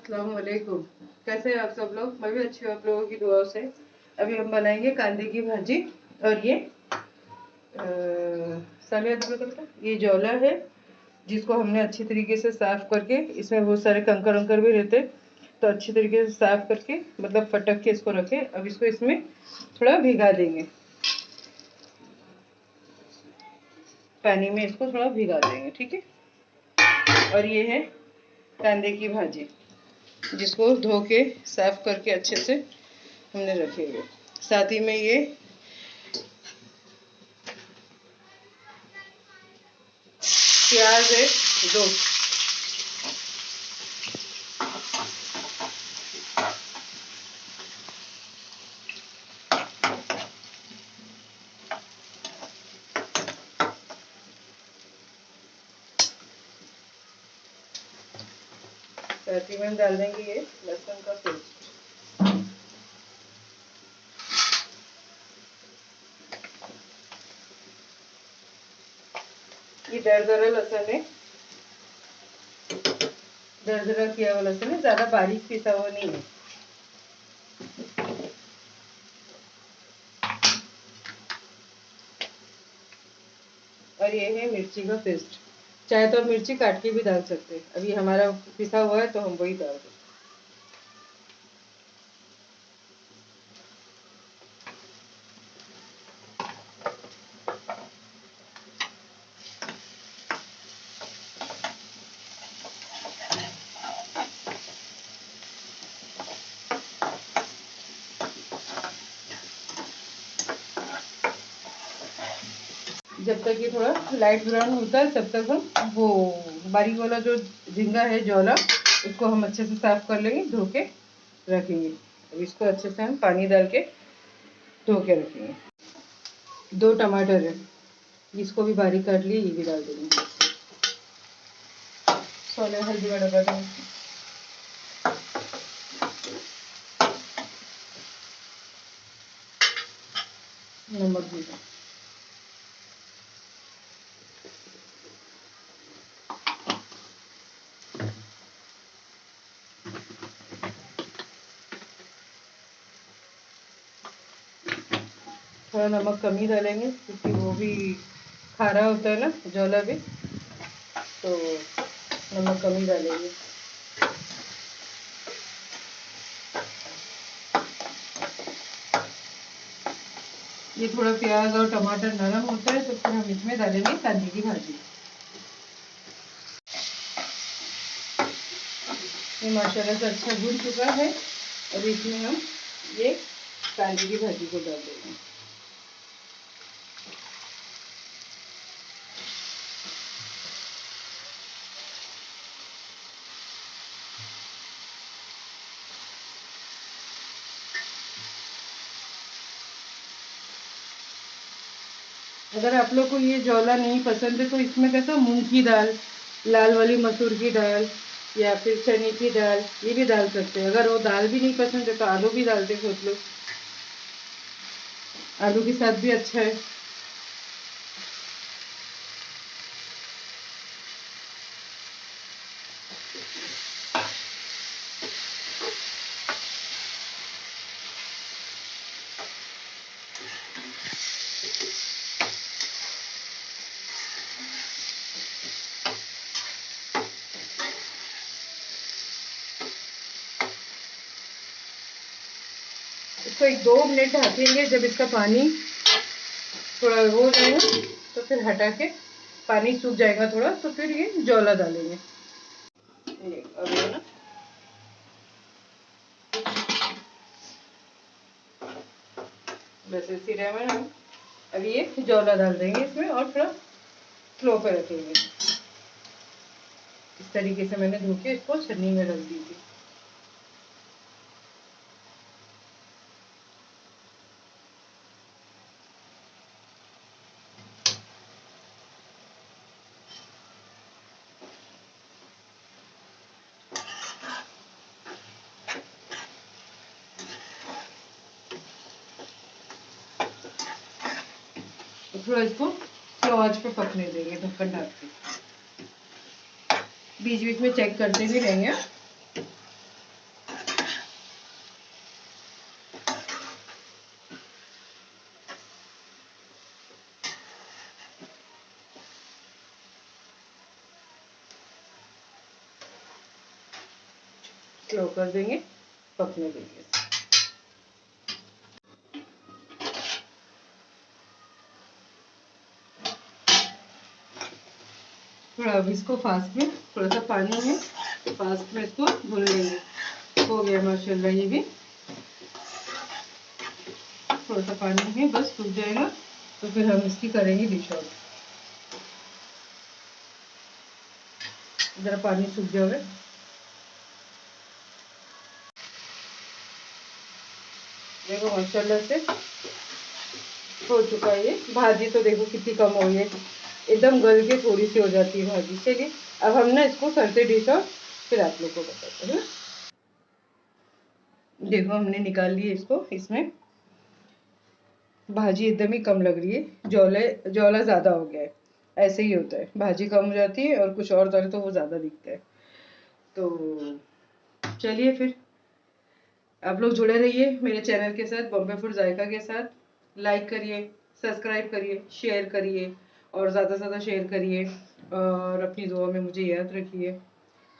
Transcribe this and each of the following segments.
अस्सलाम वालेकुम। कैसे हैं आप सब लोग? मैं भी अच्छी हूँ आप लोगों की दुआओं से। अभी हम बनाएंगे कांदे की भाजी। और ये सालिया ये जौला है, जिसको हमने अच्छी तरीके से साफ करके, इसमें बहुत सारे कंकर वंकर भी रहते, तो अच्छी तरीके से साफ करके मतलब फटक के इसको रखे। अब इसको इसमें थोड़ा भिगा देंगे, पानी में इसको थोड़ा भिगा देंगे, ठीक है। और ये है कांदे की भाजी, जिसको धो के साफ करके अच्छे से हमने रखे हुए। साथ ही में ये प्याज है 2। साथ ही में हम डाल देंगे ये लहसुन का पेस्ट। ये दरदरा लहसुन है, दरदरा किया हुआ लहसुन है, ज्यादा बारीक पिसा हुआ नहीं है। और ये है मिर्ची का पेस्ट। चाहे तो आप मिर्ची काट के भी डाल सकते हैं, अभी हमारा पिसा हुआ है तो हम वही डाल दें। जब तक ये थोड़ा लाइट ब्राउन होता है तब तक हम वो बारीक वाला जो झींगा है जौला, उसको हम अच्छे से साफ कर लेंगे, धो के रखेंगे। अब इसको अच्छे से हम पानी डाल के धो के रखेंगे। 2 टमाटर है, इसको भी बारीक काट लिए, ये भी डाल देंगे। सोने हल्दी का डब्बा देंगे, नमक भी। थोड़ा नमक कम ही डालेंगे क्योंकि वो भी खारा होता है ना जौला भी, तो नमक कम ही डालेंगे। ये थोड़ा प्याज और टमाटर नरम होता है तो फिर हम इसमें डालेंगे कांदे की भाजी। ये माशाल्लाह से अच्छा भून चुका है। अब इसमें हम ये कांदे की भाजी को डाल देंगे। अगर आप लोग को ये जौला नहीं पसंद है तो इसमें कैसा मूंग की दाल, लाल वाली मसूर की दाल या फिर चने की दाल, ये भी डाल सकते हैं। अगर वो दाल भी नहीं पसंद है तो आलू भी डालते कुछ लोग, आलू के साथ भी अच्छा है। इसको 1-2 मिनट ढकेंगे। जब इसका पानी थोड़ा हो जाएगा तो फिर हटा के, पानी सूख जाएगा थोड़ा, तो फिर ये जौला डालेंगे। ये अब ये ना बस इसी टाइम में हम अब ये जौला डाल देंगे इसमें और थोड़ा स्लो पे रखेंगे। इस तरीके से मैंने धो के इसको छन्नी में रख दी थी। थोड़ा इसको स्लो आंच पे पकने देंगे ढक्कन ढक के, बीच बीच में चेक करते भी रहेंगे। स्लो कर देंगे, पकने देंगे। थोड़ा अब इसको फास्ट में, थोड़ा सा पानी है फास्ट में इसको भून लेंगे। हो गया माशाल्लाह ये भी, थोड़ा सा पानी है बस, सूख जाएगा तो फिर हम इसकी करेंगे डिश आउट। जरा पानी सूख जाए। देखो माशाल्लाह से हो चुका है ये। भाजी तो देखो कितनी कम हो गई है, एकदम गल के थोड़ी सी हो जाती है भाजी। चलिए अब हम ना इसको करते डिश आउट, फिर आप लोग को बताते हैं। देखो हमने निकाल लिए इसको, इसमें भाजी एकदम ही कम लग रही है, जौला ज़्यादा हो गया है। ऐसे ही होता है, भाजी कम हो जाती है और कुछ और डाले तो वो ज़्यादा दिखता है। तो चलिए फिर आप लोग जुड़े रहिए मेरे चैनल के साथ, बॉम्बे फूड जायका के साथ। लाइक करिए, सब्सक्राइब करिए, शेयर करिए और ज़्यादा से ज़्यादा शेयर करिए, और अपनी दुआ में मुझे याद रखिए।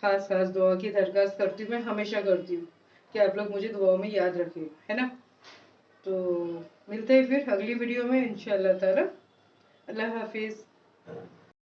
खास खास दुआ की दरख्वास्त करती हूँ, मैं हमेशा करती हूँ कि आप लोग मुझे दुआ में याद रखें, है ना। तो मिलते हैं फिर अगली वीडियो में इंशाल्लाह ताला। अल्लाह हाफिज़।